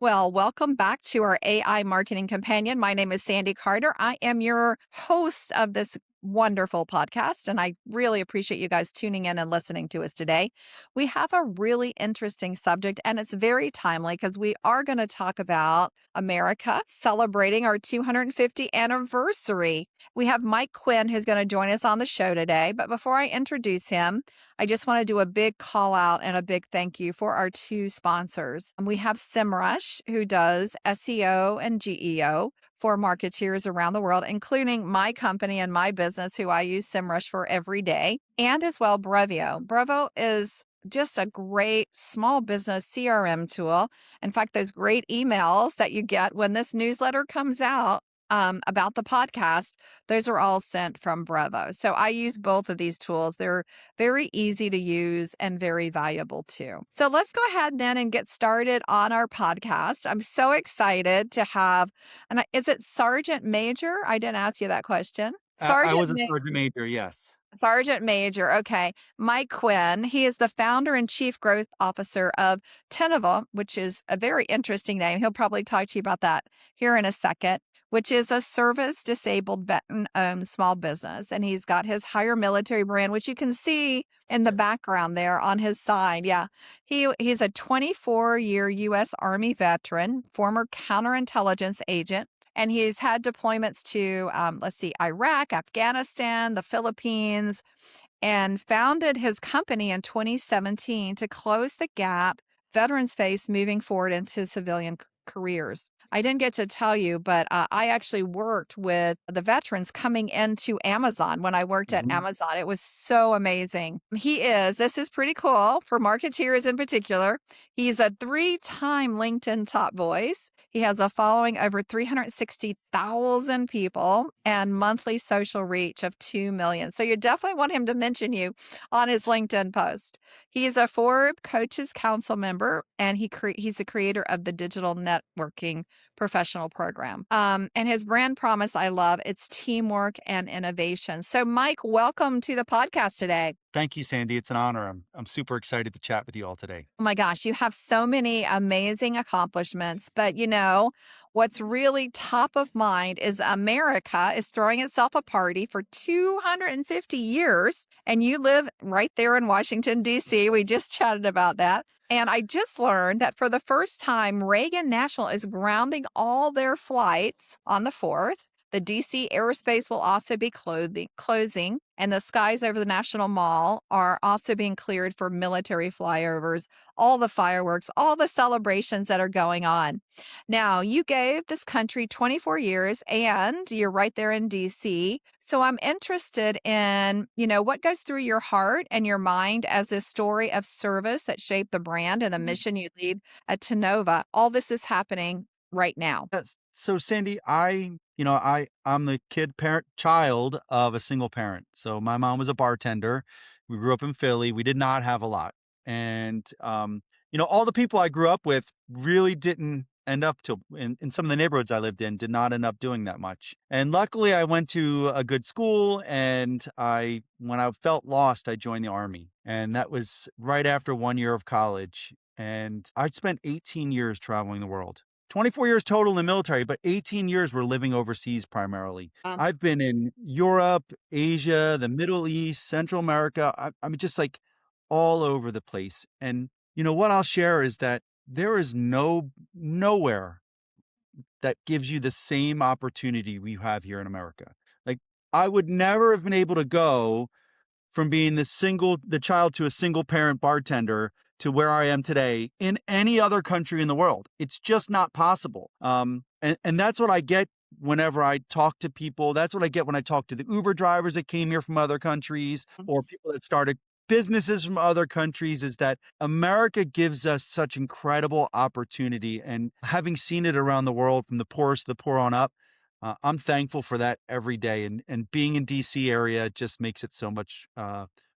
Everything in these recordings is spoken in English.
Well, welcome back to our AI Marketing Companion. My name is Sandy Carter. I am your host of this wonderful podcast, and I really appreciate you guys tuning in and listening to us today. We have a really interesting subject, and it's very timely because we are going to talk about America celebrating our 250th anniversary. We have Mike Quinn who's going to join us on the show today. But before I introduce him, I just want to do a big call out and a big thank you for our two sponsors. We have SEMrush, who does SEO and GEO for marketeers around the world, including my company and my business, who I use SEMrush for every day, and as well Brevio. Brevio is just a great small business CRM tool. In fact, those great emails that you get when this newsletter comes out about the podcast, those are all sent from Brevo. So I use both of these tools. They're very easy to use and very valuable too. So let's go ahead then and get started on our podcast. I'm so excited to have, is it Sergeant Major? I didn't ask you that question. I was a sergeant major, yes. Sergeant Major. Okay. Mike Quinn. He is the founder and chief growth officer of Teneva, which is a very interesting name. He'll probably talk to you about that here in a second, which is a service disabled veteran owned small business. And he's got his Higher Military brand, which you can see in the background there on his side. Yeah. He's a 24-year U.S. Army veteran, former counterintelligence agent, and he's had deployments to, Iraq, Afghanistan, the Philippines, and founded his company in 2017 to close the gap veterans face moving forward into civilian careers. I didn't get to tell you, but I actually worked with the veterans coming into Amazon when I worked at Mhm. Amazon. It was so amazing. This is pretty cool for marketeers in particular. He's a 3-time LinkedIn top voice. He has a following over 360,000 people and monthly social reach of 2 million. So you definitely want him to mention you on his LinkedIn post. He's a Forbes Coaches Council member, and he's the creator of the Digital Networking Professional Program. And his brand promise, I love, it's teamwork and innovation. So, Mike, welcome to the podcast today. Thank you, Sandy. It's an honor. I'm super excited to chat with you all today. Oh my gosh, you have so many amazing accomplishments. But what's really top of mind is America is throwing itself a party for 250 years. And you live right there in Washington, D.C. We just chatted about that. And I just learned that for the first time, Reagan National is grounding all their flights on the 4th. The DC airspace will also be closing, and the skies over the National Mall are also being cleared for military flyovers, all the fireworks, all the celebrations that are going on. Now, you gave this country 24 years and you're right there in DC. So I'm interested in, what goes through your heart and your mind as this story of service that shaped the brand and the mission you lead at Tenova. All this is happening right now. Yes. So, Sandy, I'm the child of a single parent. So my mom was a bartender. We grew up in Philly. We did not have a lot. And, all the people I grew up with really didn't end up in some of the neighborhoods I lived in, did not end up doing that much. And luckily I went to a good school, and when I felt lost, I joined the Army. And that was right after 1 year of college. And I spent 18 years traveling the world. 24 years total in the military, but 18 years were living overseas primarily. I've been in Europe, Asia, the Middle East, Central America. I'm just like all over the place. And what I'll share is that there is nowhere that gives you the same opportunity we have here in America. Like, I would never have been able to go from being the child to a single parent bartender to where I am today in any other country in the world. It's just not possible. And that's what I get whenever I talk to people. That's what I get when I talk to the Uber drivers that came here from other countries, or people that started businesses from other countries, is that America gives us such incredible opportunity. And having seen it around the world, from the poorest to the poor on up, I'm thankful for that every day. And being in DC area just makes it so much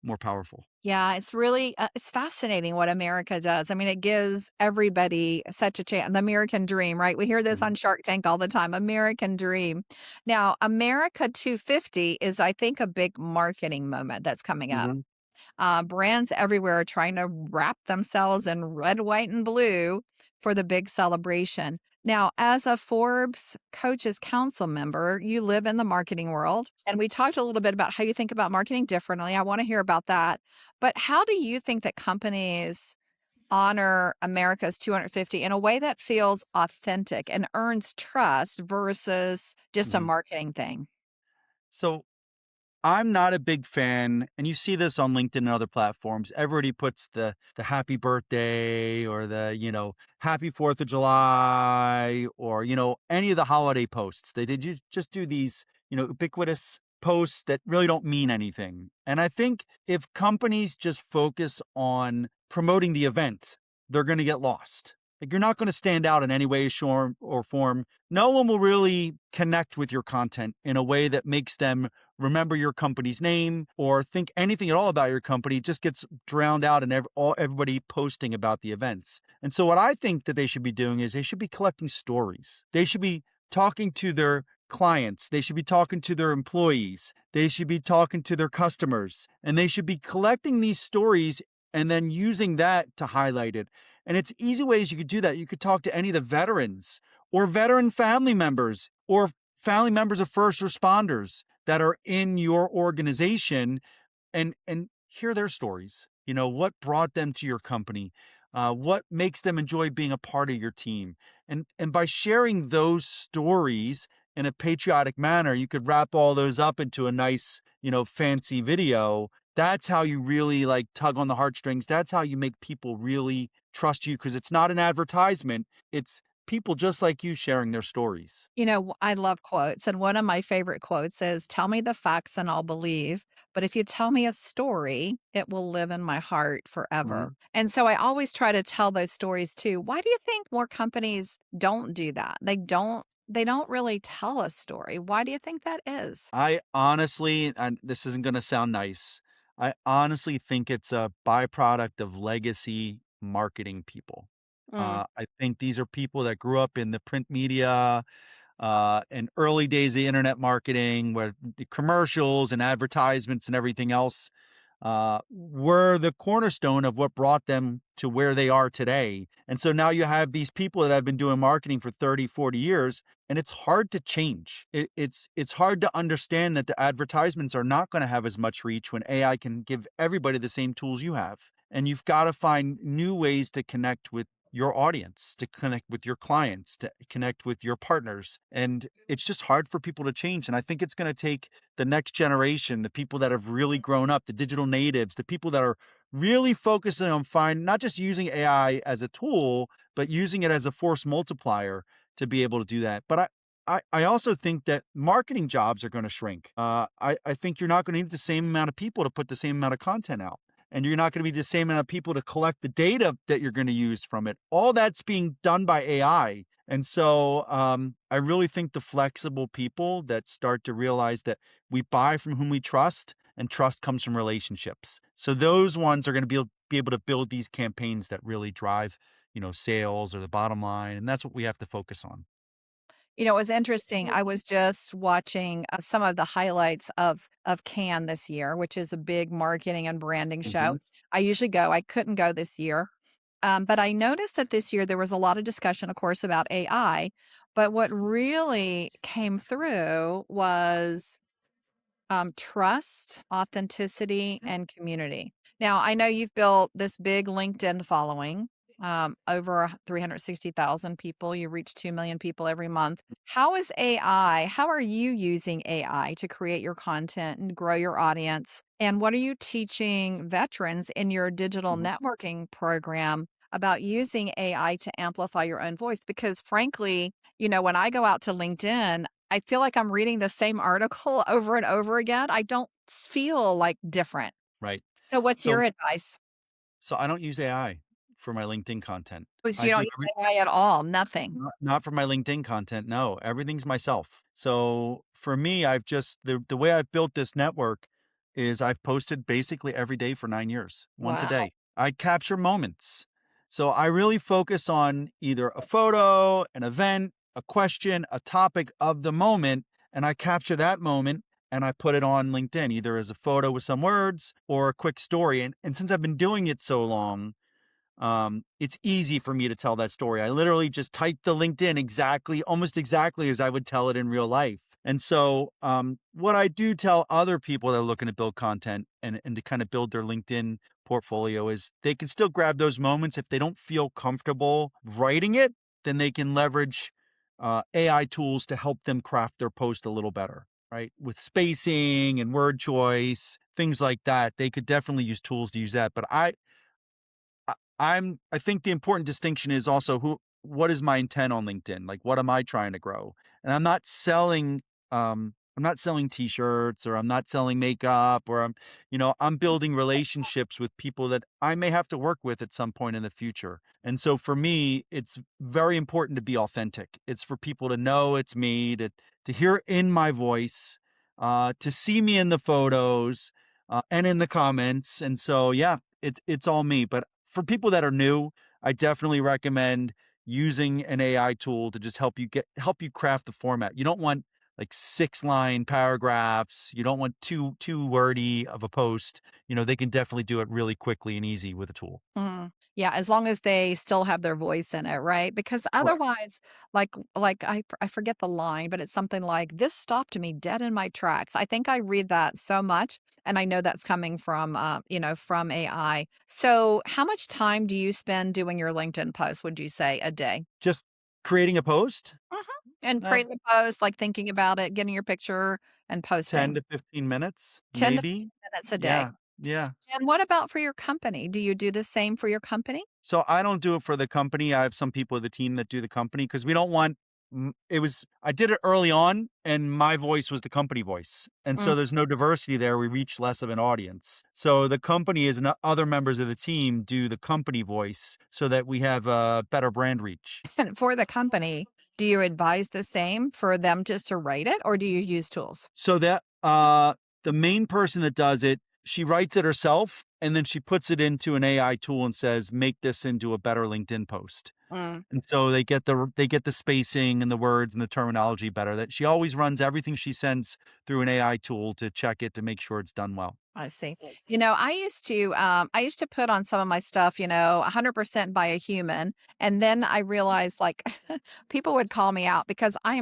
more powerful. Yeah, it's really it's fascinating what America does. I mean, it gives everybody such a chance. The American dream, right? We hear this Mhm. on Shark Tank all the time. American dream. Now, America 250 is, I think, a big marketing moment that's coming up. Mhm. Brands everywhere are trying to wrap themselves in red, white, and blue for the big celebration. Now, as a Forbes Coaches Council member, you live in the marketing world, and we talked a little bit about how you think about marketing differently. I want to hear about that. But how do you think that companies honor America's 250 in a way that feels authentic and earns trust versus just a Mhm. marketing thing? So I'm not a big fan, and you see this on LinkedIn and other platforms. Everybody puts the happy birthday or the, happy 4th of July or, any of the holiday posts. They did just do these, ubiquitous posts that really don't mean anything. And I think if companies just focus on promoting the event, they're going to get lost. Like you're not going to stand out in any way, shape, or form. No one will really connect with your content in a way that makes them remember your company's name or think anything at all about your company. It just gets drowned out in everybody posting about the events. And so what I think that they should be doing is they should be collecting stories. They should be talking to their clients. They should be talking to their employees. They should be talking to their customers, and they should be collecting these stories and then using that to highlight it. And it's easy ways you could do that. You could talk to any of the veterans or veteran family members or family members of first responders that are in your organization and hear their stories. What brought them to your company, what makes them enjoy being a part of your team, and by sharing those stories in a patriotic manner, you could wrap all those up into a nice, fancy video. That's how you really like tug on the heartstrings. That's how you make people really trust you because it's not an advertisement. It's people just like you sharing their stories. I love quotes, and one of my favorite quotes is, "Tell me the facts and I'll believe, but if you tell me a story, it will live in my heart forever." Mhm. And so I always try to tell those stories too. Why do you think more companies don't do that? They don't really tell a story. Why do you think that is? I honestly, and this isn't going to sound nice, I honestly think it's a byproduct of legacy marketing people. Mm. I think these are people that grew up in the print media, in early days of the internet marketing, where the commercials and advertisements and everything else were the cornerstone of what brought them to where they are today. And so now you have these people that have been doing marketing for 30, 40 years, and it's hard to change. It's hard to understand that the advertisements are not going to have as much reach when AI can give everybody the same tools you have. And you've got to find new ways to connect with your audience, to connect with your clients, to connect with your partners. And it's just hard for people to change. And I think it's going to take the next generation, the people that have really grown up, the digital natives, the people that are really focusing on not just using AI as a tool, but using it as a force multiplier to be able to do that. But I also think that marketing jobs are going to shrink. I think you're not going to need the same amount of people to put the same amount of content out. And you're not going to be the same amount of people to collect the data that you're going to use from it. All that's being done by AI. And so I really think the flexible people that start to realize that we buy from whom we trust, and trust comes from relationships. So those ones are going to be able to build these campaigns that really drive, sales or the bottom line. And that's what we have to focus on. It was interesting. I was just watching some of the highlights of Cannes this year, which is a big marketing and branding show. Hmm. I usually go. I couldn't go this year, but I noticed that this year there was a lot of discussion, of course, about AI. But what really came through was trust, authenticity, and community. Now, I know you've built this big LinkedIn following, over 360,000 people. You reach 2 million people every month. How are you using AI to create your content and grow your audience? And what are you teaching veterans in your digital Hmm. networking program about using AI to amplify your own voice? Because frankly, when I go out to LinkedIn, I feel like I'm reading the same article over and over again. I don't feel like different. Right. So what's your So advice? so I don't use AI for my LinkedIn content. Because I you don't do use AI at all, nothing. not for my LinkedIn content, no, everything's myself. So, for me, I've just the way I've built this network is I've posted basically every day for 9 years, once a Wow. day. I capture moments. So, I really focus on either a photo, an event, a question, a topic of the moment, and I capture that moment and I put it on LinkedIn, either as a photo with some words or a quick story, and since I've been doing it so long, it's easy for me to tell that story. I literally just type the LinkedIn exactly, almost exactly as I would tell it in real life. And so, what I do tell other people that are looking to build content and to kind of build their LinkedIn portfolio is they can still grab those moments. If they don't feel comfortable writing it, then they can leverage AI tools to help them craft their post a little better, right? With spacing and word choice, things like that. They could definitely use tools to use that. But I think the important distinction is also what is my intent on LinkedIn? Like, what am I trying to grow? And I'm not selling t-shirts, or I'm not selling makeup, or I'm building relationships with people that I may have to work with at some point in the future. And so for me, it's very important to be authentic. It's for people to know it's me, to hear in my voice, to see me in the photos, and in the comments. And so, yeah, it's all me. But for people that are new, I definitely recommend using an AI tool to just help you craft the format. You don't want like 6-line paragraphs. You don't want too wordy of a post. They can definitely do it really quickly and easy with a tool. Mm. Yeah, as long as they still have their voice in it, right? Because Correct. otherwise, I forget the line, but it's something like, "This stopped me dead in my tracks." I think I read that so much, and I know that's coming from, from AI. So, how much time do you spend doing your LinkedIn post, would you say, a day? Just creating a post, Mhm. And uh, creating a post, like, thinking about it, getting your picture, and 10 posting. to 15 minutes, 10 to maybe. 15 minutes a day. Yeah. Yeah. And what about for your company? Do you do the same for your company? So I don't do it for the company. I have some people of the team that do the company because we don't want I did it early on and my voice was the company voice. And Mm. so there's no diversity there. We reach less of an audience. So the company is other members of the team do the company voice so that we have a better brand reach. And for the company, do you advise the same for them just to write it, or do you use tools? So that the main person that does it, she writes it herself and then she puts it into an AI tool and says, "Make this into a better LinkedIn post." Mm, And so they get the spacing and the words and the terminology better. That she always runs everything she sends through an AI tool to check it to make sure it's done well. I see. I used to put on some of my stuff, 100% by a human, and then I realized, like, people would call me out because I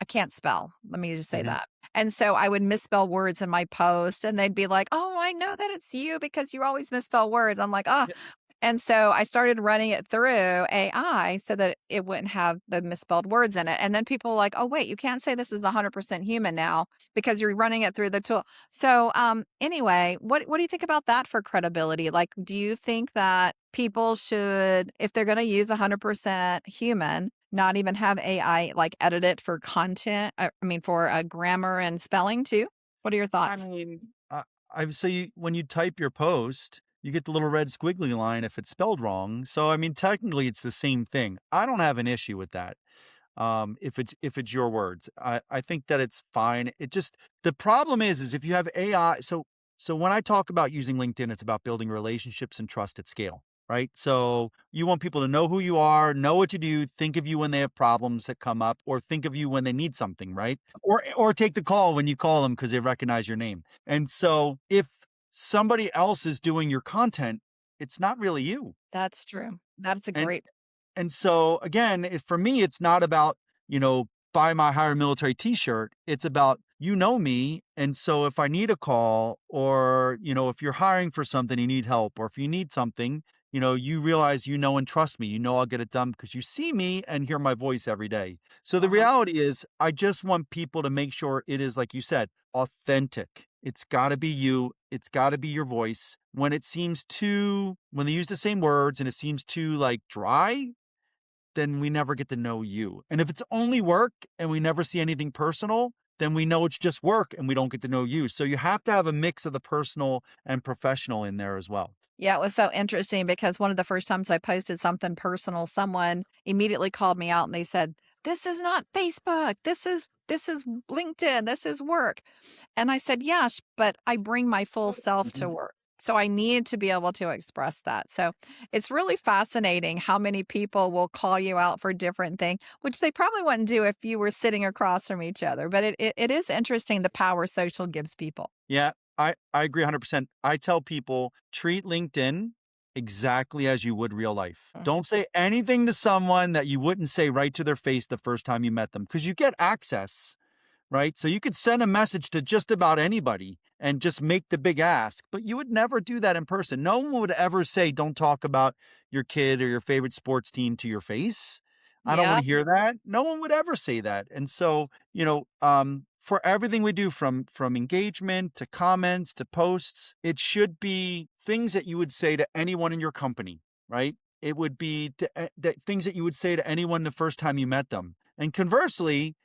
can't spell. Let me just say Mhm. that. And so I would misspell words in my post, and they'd be like, "Oh, I know that it's you because you always misspell words." I'm like, "Ah." Yeah. And so I started running it through AI so that it wouldn't have the misspelled words in it. And then people were like, "Oh, wait, you can't say this is 100% human now because you're running it through the tool." So, anyway, what do you think about that for credibility? Like, do you think that people should, if they're going to use 100% human, not even have AI like edit it for content? I mean, for grammar and spelling too? What are your I thoughts? mean, I so when you type your post, you get the little red squiggly line if it's spelled wrong. So I mean, technically, it's the same thing. I don't have an issue with that. If it's your words. I think that it's fine. It just the problem is if you have AI. So when I talk about using LinkedIn, it's about building relationships and trust at scale, right? So you want people to know who you are, know what you do, think of you when they have problems that come up, or think of you when they need something, right? Or take the call when you call them because they recognize your name. And so if somebody else is doing your content, it's not really you. That's true. That's a And great. and so again, for me, it's not about, buy my hire military t-shirt. It's about, me. And so if I need a call or, if you're hiring for something, you need help, or if you need something, you realize, and trust me, I'll get it done because you see me and hear my voice every day. So the Uh-huh. reality is I just want people to make sure it is, like you said, authentic. It's got to be you. It's got to be your voice. When they use the same words and it seems too like dry, then we never get to know you. And if it's only work and we never see anything personal, then we know it's just work and we don't get to know you. So you have to have a mix of the personal and professional in there as well. Yeah, it was so interesting because one of the first times I posted something personal, someone immediately called me out and they said, "This is not Facebook. This is LinkedIn. This is work." And I said, "Yes, but I bring my full self to Mhm. work." So I need to be able to express that. So it's really fascinating how many people will call you out for different things, which they probably wouldn't do if you were sitting across from each other. But it is interesting the power social gives people. Yeah, I agree 100%. I tell people treat LinkedIn exactly as you would real life. Mm. Don't say anything to someone that you wouldn't say right to their face the first time you met them because you get access, right? So you could send a message to just about anybody and just make the big ask, but you would never do that in person. No one would ever say, don't talk about your kid or your favorite sports team to your face. I don't want Yeah, to hear that. No one would ever say that. And so, for everything we do from engagement to comments to posts, it should be things that you would say to anyone in your company, right? It would be things that you would say to anyone the first time you met them. And conversely,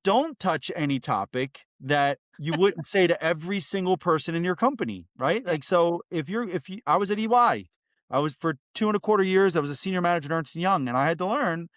don't touch any topic that you wouldn't say to every single person in your company, right? yeah, Like, so I was at EY, I was for 2.25 years, I was a senior manager at Ernst and Young, and I had to learn,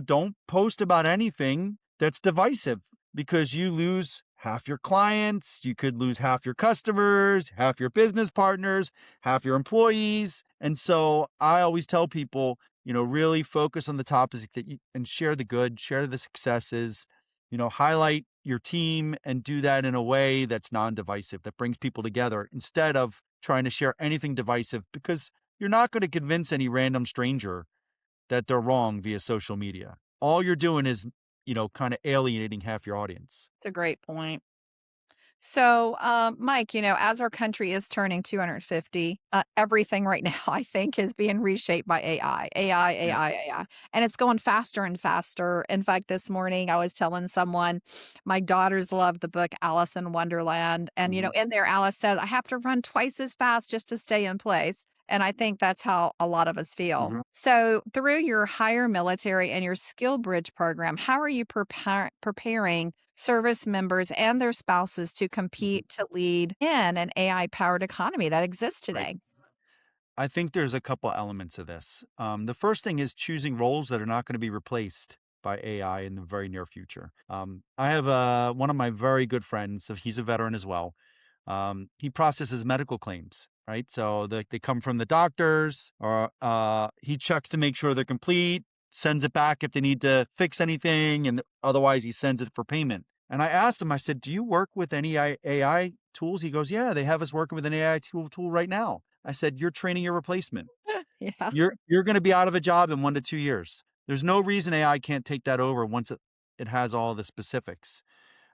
don't post about anything that's divisive because you lose half your clients, you could lose half your customers, half your business partners, half your employees. And so I always tell people, really focus on the topics and share the good, share the successes, highlight your team and do that in a way that's non-divisive, that brings people together instead of trying to share anything divisive because you're not going to convince any random stranger that they're wrong via social media. All you're doing is, kind of alienating half your audience. it's a great point. So, Mike, as our country is turning 250, everything right now, I think, is being reshaped by AI, AI, Yeah. AI, AI. And it's going faster and faster. In fact, this morning I was telling someone my daughters love the book Alice in Wonderland. And, Mhm. in there, Alice says, I have to run twice as fast just to stay in place. And I think that's how a lot of us feel. Mhm. So, through your higher military and your skill bridge program, how are you preparing service members and their spouses to Mhm. compete to lead in an AI powered economy that exists Right. today? I think there's a couple elements of this. The first thing is choosing roles that are not going to be replaced by AI in the very near future. I have one of my very good friends, so he's a veteran as well. He processes medical claims, right? So they come from the doctors, or he checks to make sure they're complete, sends it back if they need to fix anything, and otherwise he sends it for payment. And I asked him, I said, "Do you work with any AI tools?" He goes, "Yeah, they have us working with an AI tool right now." I said, "You're training your replacement. Yeah. You're going to be out of a job in 1 to 2 years. There's no reason AI can't take that over once it has all the specifics."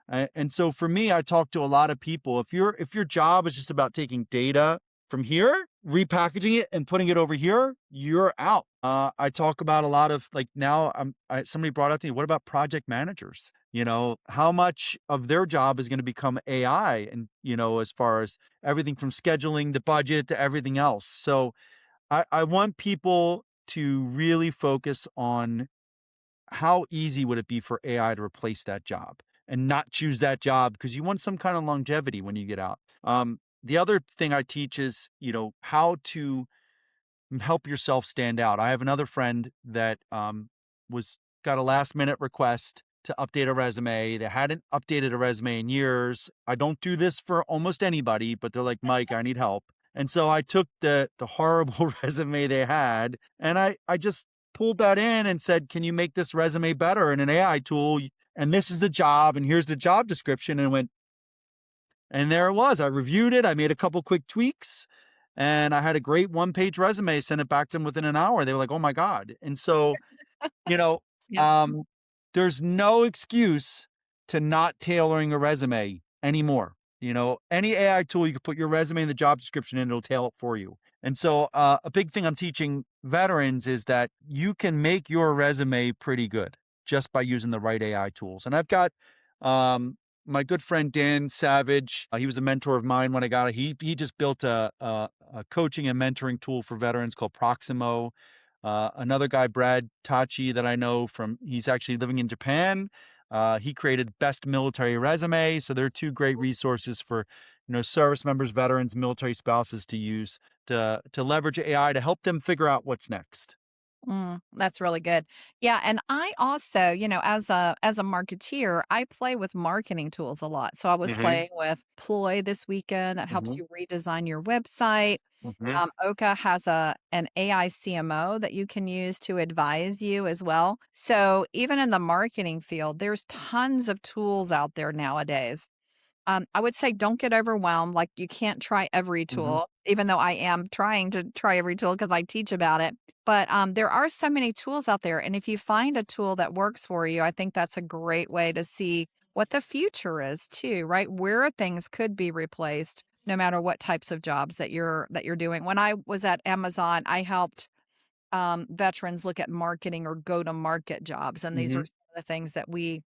And so for me, I talk to a lot of people. If your job is just about taking data from here, repackaging it and putting it over here, you're out. I talk about a lot of like now. Somebody brought up to me, what about project managers? How much of their job is going to become AI, and as far as everything from scheduling to budget to everything else. So I want people to really focus on how easy would it be for AI to replace that job and not choose that job because you want some kind of longevity when you get out. The other thing I teach is, how to help yourself stand out. I have another friend that was got a last minute request to update a resume. They hadn't updated a resume in years. I don't do this for almost anybody, but they're like, "Mike, I need help." And so I took the horrible resume they had and I just pulled that in and said, "Can you make this resume better in an AI tool? And this is the job and here's the job description." And went, and there it was. I reviewed it. I made a couple quick tweaks and I had a great one-page resume, sent it back to them within an hour. They were like, "Oh my God." And so, you know, Yeah. um, there's no excuse to not tailoring a resume anymore. Any AI tool, you can put your resume and the job description in, it'll tailor it for you. And so, a big thing I'm teaching veterans is that you can make your resume pretty good just by using the right AI tools. And I've got, my good friend Dan Savage. He was a mentor of mine when I got it. He just built a coaching and mentoring tool for veterans called Proximo. Another guy, Brad Tachi, that I know from, he's actually living in Japan. He created Best Military Resume. So there are two great resources for, service members, veterans, military spouses to use to leverage AI to help them figure out what's next. That's really good. Yeah, and I also, as a marketeer, I play with marketing tools a lot. So I was Hmm. playing with Ploy this weekend that helps Hmm. you redesign your website. Hmm. Oka has an AI CMO that you can use to advise you as well. So even in the marketing field, there's tons of tools out there nowadays. I would say don't get overwhelmed. Like you can't try every Mhm, tool, even though I am trying to try every tool because I teach about it. But there are so many tools out there. And if you find a tool that works for you, I think that's a great way to see what the future is too, right? Where things could be replaced no matter what types of jobs that you're doing. When I was at Amazon, I helped veterans look at marketing or go to market jobs. And these are mhm. some of the things that we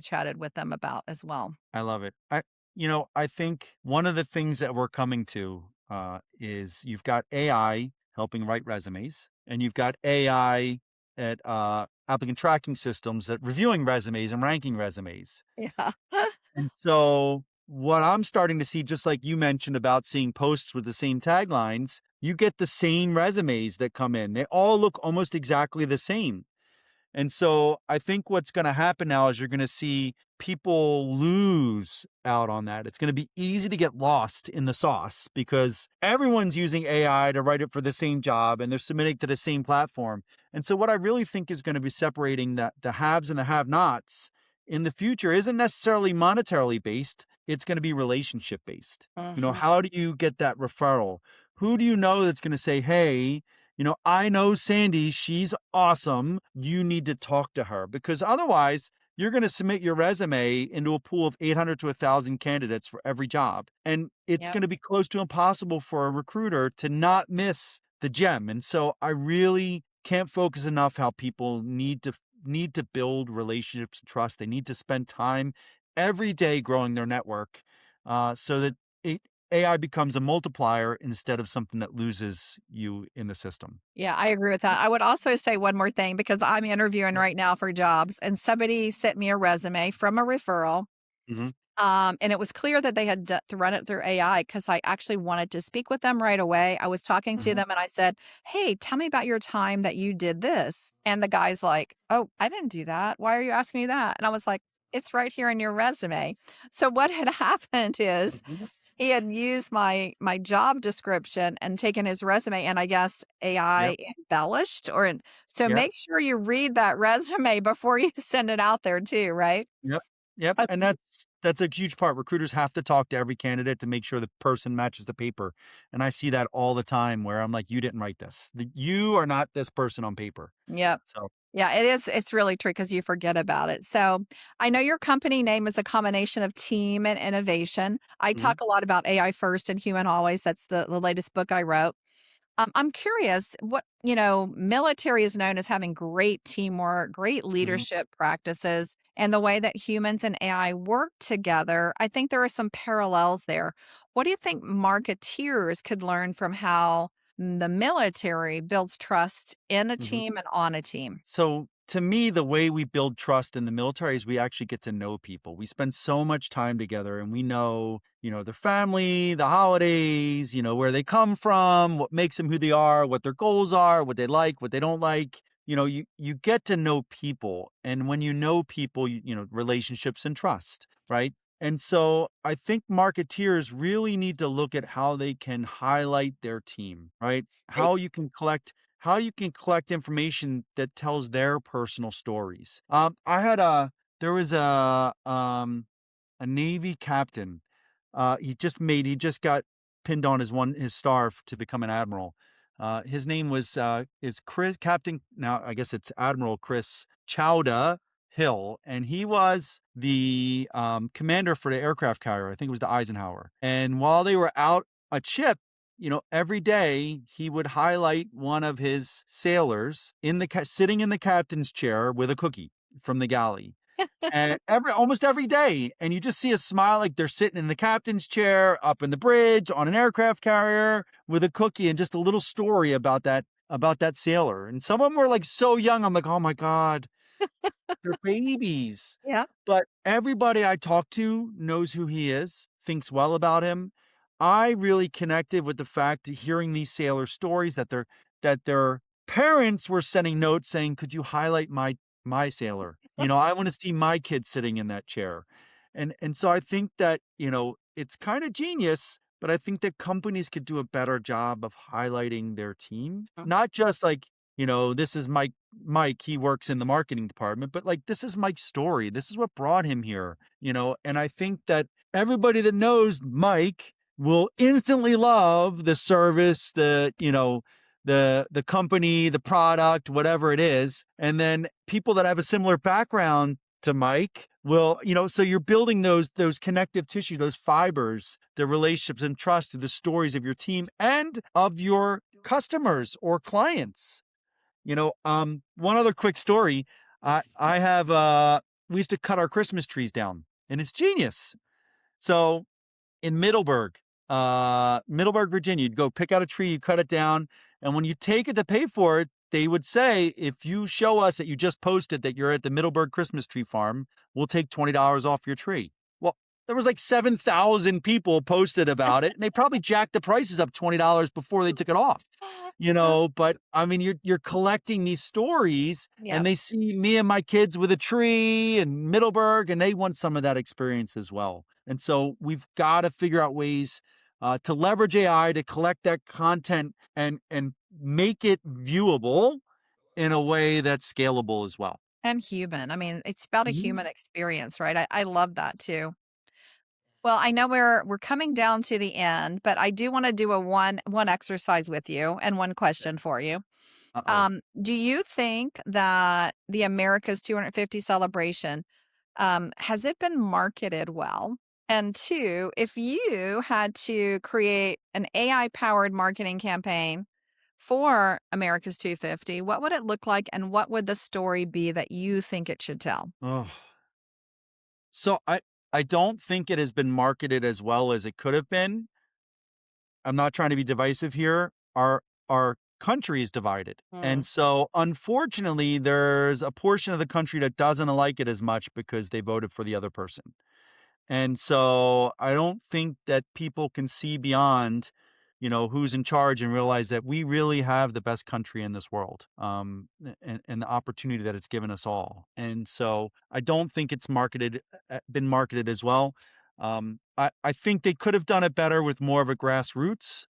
chatted with them about as well. I love it. I think one of the things that we're coming to, is you've got AI helping write resumes, and you've got AI at, applicant tracking systems at reviewing resumes and ranking resumes. Yeah. And so what I'm starting to see, just like you mentioned about seeing posts with the same taglines, you get the same resumes that come in. They all look almost exactly the same. And so I think what's going to happen now is you're going to see people lose out on that. It's going to be easy to get lost in the sauce because everyone's using AI to write it for the same job and they're submitting to the same platform. And so what I really think is going to be separating the haves and the have-nots in the future isn't necessarily monetarily based. It's going to be relationship based. Mhm. How do you get that referral? Who do you know that's going to say, "Hey, I know Sandy, she's awesome. You need to talk to her," because otherwise, you're going to submit your resume into a pool of 800 to 1,000 candidates for every job. And it's Yep. going to be close to impossible for a recruiter to not miss the gem. And so I really can't focus enough how people need to build relationships and trust. They need to spend time every day growing their network, so that it, AI becomes a multiplier instead of something that loses you in the system. Yeah, I agree with that. I would also say one more thing because I'm interviewing Yep. right now for jobs, and somebody sent me a resume from a referral. Mhm, And it was clear that they had to run it through AI because I actually wanted to speak with them right away. I was talking to mhm. them and I said, "Hey, tell me about your time that you did this." And the guy's like, "Oh, I didn't do that. Why are you asking me that?" And I was like, "It's right here in your resume." So what had happened is Mhm. he had used my job description and taken his resume and I guess AI Yep, embellished so yep, make sure you read that resume before you send it out there too, right? yep, yep, Uh, and that's a huge part. Recruiters have to talk to every candidate to make sure the person matches the paper, and I see that all the time where I'm like, "You didn't write this. You are not this person on paper." Yep. So Yeah, it is. It's really true because you forget about it. So I know your company name is a combination of team and innovation. I mhm, talk a lot about AI first and human always. That's the latest book I wrote. I'm curious military is known as having great teamwork, great mhm. leadership practices, and the way that humans and AI work together. I think there are some parallels there. What do you think marketeers could learn from how the military builds trust in a Mhm. team and on a team? So to me, the way we build trust in the military is we actually get to know people. We spend so much time together and we know, their family, the holidays, where they come from, what makes them who they are, what their goals are, what they like, what they don't like. You get to know people. And when you know people, relationships and trust, right? And so I think marketeers really need to look at how they can highlight their team, right? How you can collect information that tells their personal stories. There was a Navy captain. He just got pinned on his star to become an admiral. His name is Chris Captain. Now I guess it's Admiral Chris Chowda Hill, and he was the commander for the aircraft carrier. I think it was the Eisenhower. And while they were out at ship, every day he would highlight one of his sailors sitting in the captain's chair with a cookie from the galley. And almost every day, and you just see a smile like they're sitting in the captain's chair, up in the bridge, on an aircraft carrier with a cookie and just a little story about that sailor. And some of them were like so young. I'm like, oh my God, they're babies. Yeah. But everybody I talk to knows who he is, thinks well about him. I really connected with the fact that hearing these sailor stories that their parents were sending notes saying, "Could you highlight my sailor? I want to see my kid sitting in that chair." And so I think that, it's kind of genius, but I think that companies could do a better job of highlighting their team. Not just like, this is Mike, he works in the marketing department, but like this is Mike's story. This is what brought him here, and I think that everybody that knows Mike will instantly love the service, the company, the product, whatever it is. And then people that have a similar background to Mike will, so you're building those connective tissue, those fibers, the relationships and trust through the stories of your team and of your customers or clients. One other quick story. I have we used to cut our Christmas trees down, and it's genius. So in Middleburg, Virginia, you'd go pick out a tree, you cut it down, and when you take it to pay for it, they would say, if you show us that you just posted that you're at the Middleburg Christmas tree farm, we'll take $20 off your tree. Well, there was like 7,000 people posted about it, and they probably jacked the prices up $20 before they took it off. But I mean, you're collecting these stories, and Yep. they see me and my kids with a tree and Middleburg, and they want some of that experience as well. And so we've got to figure out ways to leverage AI to collect that content and make it viewable in a way that's scalable as well. And human. I mean, it's about a Mhm. human experience, right? I love that too. Well, I know we're coming down to the end, but I do want to do a one exercise with you and one question for you. Uh-oh. Do you think that the America's 250 celebration has it been marketed well? And two, if you had to create an AI powered marketing campaign for America's 250, what would it look like and what would the story be that you think it should tell? Oh. So I don't think it has been marketed as well as it could have been. I'm not trying to be divisive here. Our country is divided. And Mm. so unfortunately there's a portion of the country that doesn't like it as much because they voted for the other person. And so I don't think that people can see beyond, who's in charge and realize that we really have the best country in this world, and the opportunity that it's given us all. And so I don't think it's been marketed as well. I think they could have done it better with more of a grassroots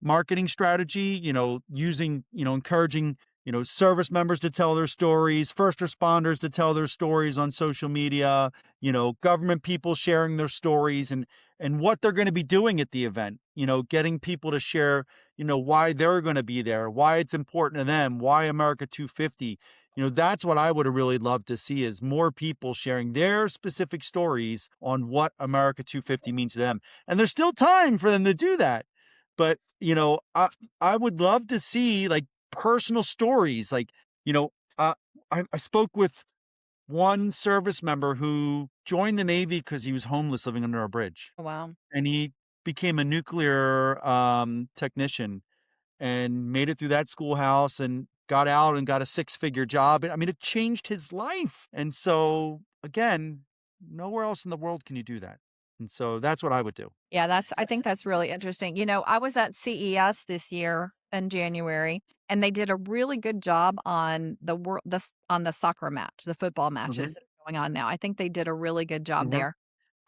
marketing strategy, encouraging, service members to tell their stories, first responders to tell their stories on social media, government people sharing their stories and what they're going to be doing at the event, getting people to share, why they're going to be there, why it's important to them, why America 250. That's what I would have really loved to see is more people sharing their specific stories on what America 250 means to them. And there's still time for them to do that. But, I would love to see like personal stories. Like, you know, uh, I spoke with one service member who joined the Navy because he was homeless living under a bridge. Wow. And he became a nuclear technician and made it through that schoolhouse and got out and got a six-figure job. I mean, it changed his life. And so, again, nowhere else in the world can you do that. And so that's what I would do. Yeah, I think that's really interesting. I was at CES this year in January, and they did a really good job on on the soccer match, the football matches Mhm. that are going on now. I think they did a really good job Mhm. there.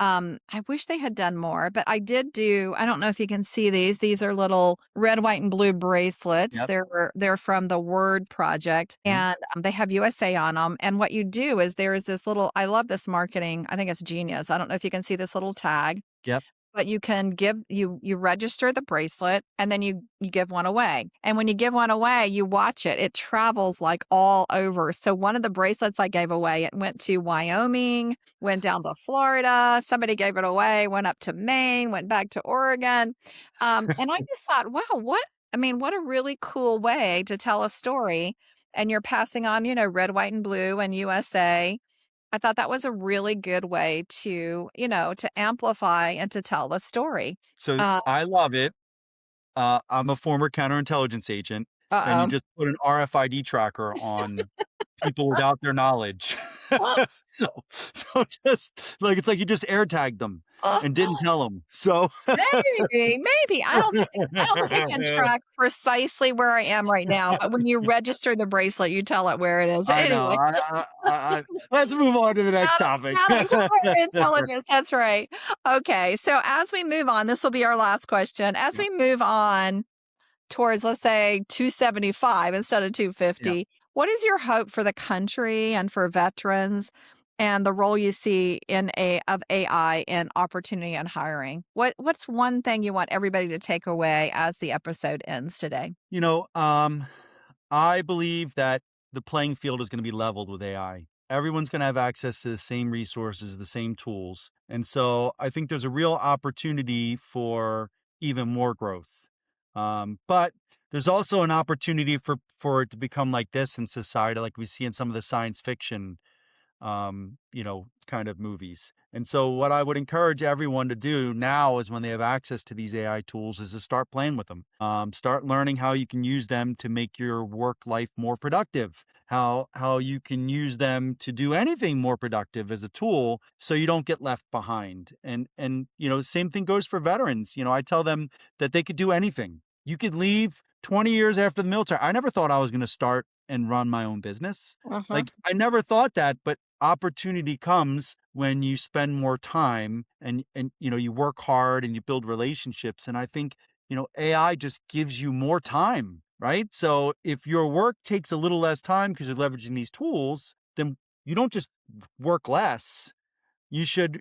I wish they had done more, but I don't know if you can see these. These are little red, white, and blue bracelets. Yep. They're from the Word Project, Mhm. and they have USA on them. And what you do is there is this little. I love this marketing. I think it's genius. I don't know if you can see this little tag, Yep. but you can you register the bracelet and then you give one away. And when you give one away, you watch it. It travels like all over. So one of the bracelets I gave away, it went to Wyoming, went down to Florida. Somebody gave it away, went up to Maine, went back to Oregon. And I just thought, wow, what a really cool way to tell a story. And you're passing on, red, white, and blue and USA. I thought that was a really good way to amplify and to tell the story. So Uh, I love it. I'm a former counterintelligence agent, and you uh-oh. just put an RFID tracker on people without their knowledge. So just like it's like you just air tagged them and didn't tell them. So Maybe. I don't think they can track precisely where I am right now, but when you register the bracelet, you tell it where it is. I know. Anyway, Let's move on to the next topic. counterintelligence, that's right. Okay, so as we move on, this will be our last question. As Yep. we move on towards, let's say, 275 instead of Yep. 250, what is your hope for the country and for veterans? and the role you see in a of AI in opportunity and hiring. What's one thing you want everybody to take away as the episode ends today? You know, I believe that the playing field is going to be leveled with AI. Everyone's going to have access to the same resources, the same tools. And so I think there's a real opportunity for even more growth. But there's also an opportunity for it to become like this in society, like we see in some of the science fiction kind of movies. And so what I would encourage everyone to do now is when they have access to these AI tools is to start playing with them. Start learning how you can use them to make your work life more productive. How you can use them to do anything more productive as a tool so you don't get left behind. And same thing goes for veterans. I tell them that they could do anything. You could leave 20 years after the military. I never thought I was going to start and run my own business. Mhm. Like, I never thought that, but opportunity comes when you spend more time and you work hard and you build relationships. And I think, AI just gives you more time, right? So if your work takes a little less time because you're leveraging these tools, then you don't just work less. You should,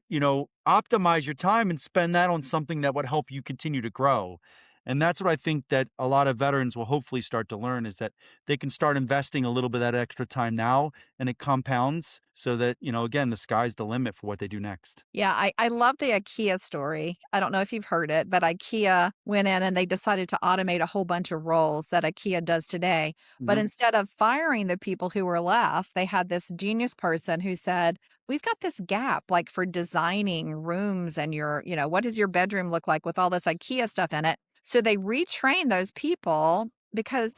optimize your time and spend that on something that would help you continue to grow. And that's what I think that a lot of veterans will hopefully start to learn is that they can start investing a little bit of that extra time now and it compounds so that, again, the sky's the limit for what they do next. Yeah, I love the IKEA story. I don't know if you've heard it, but IKEA went in and they decided to automate a whole bunch of roles that IKEA does today. But Hmm. instead of firing the people who were left, they had this genius person who said, "We've got this gap like for designing rooms and what does your bedroom look like with all this IKEA stuff in it?" So they retrained those people because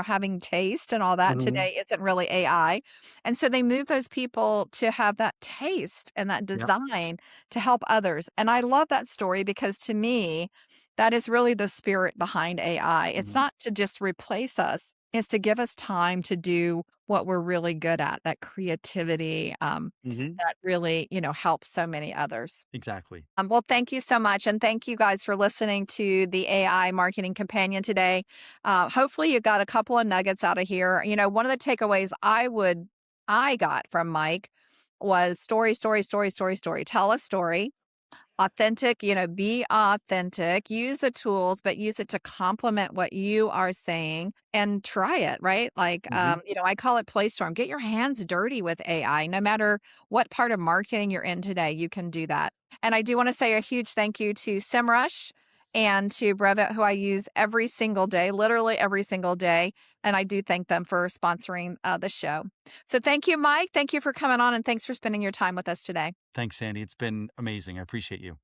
having taste and all that Hmm. today isn't really AI. And so they moved those people to have that taste and that Yeah. design to help others. And I love that story because to me, that is really the spirit behind AI. It's Hmm. not to just replace us, it's to give us time to do what we're really good at, that creativity Hmm. that really, helps so many others. Exactly. Well, thank you so much. And thank you guys for listening to the AI Marketing Companion today. Hopefully, you got a couple of nuggets out of here. One of the takeaways I got from Mike was story, story, story, story, story. Tell a story. Authentic, be authentic, use the tools, but use it to complement what you are saying and try it, right? Like, Hmm. I call it play storm. Get your hands dirty with AI. No matter what part of marketing you're in today, you can do that. And I do want to say a huge thank you to SEMrush and to Brevet, who I use every single day, literally every single day. And I do thank them for sponsoring the show. So thank you, Mike. Thank you for coming on and thanks for spending your time with us today. Thanks, Sandy. It's been amazing. I appreciate you.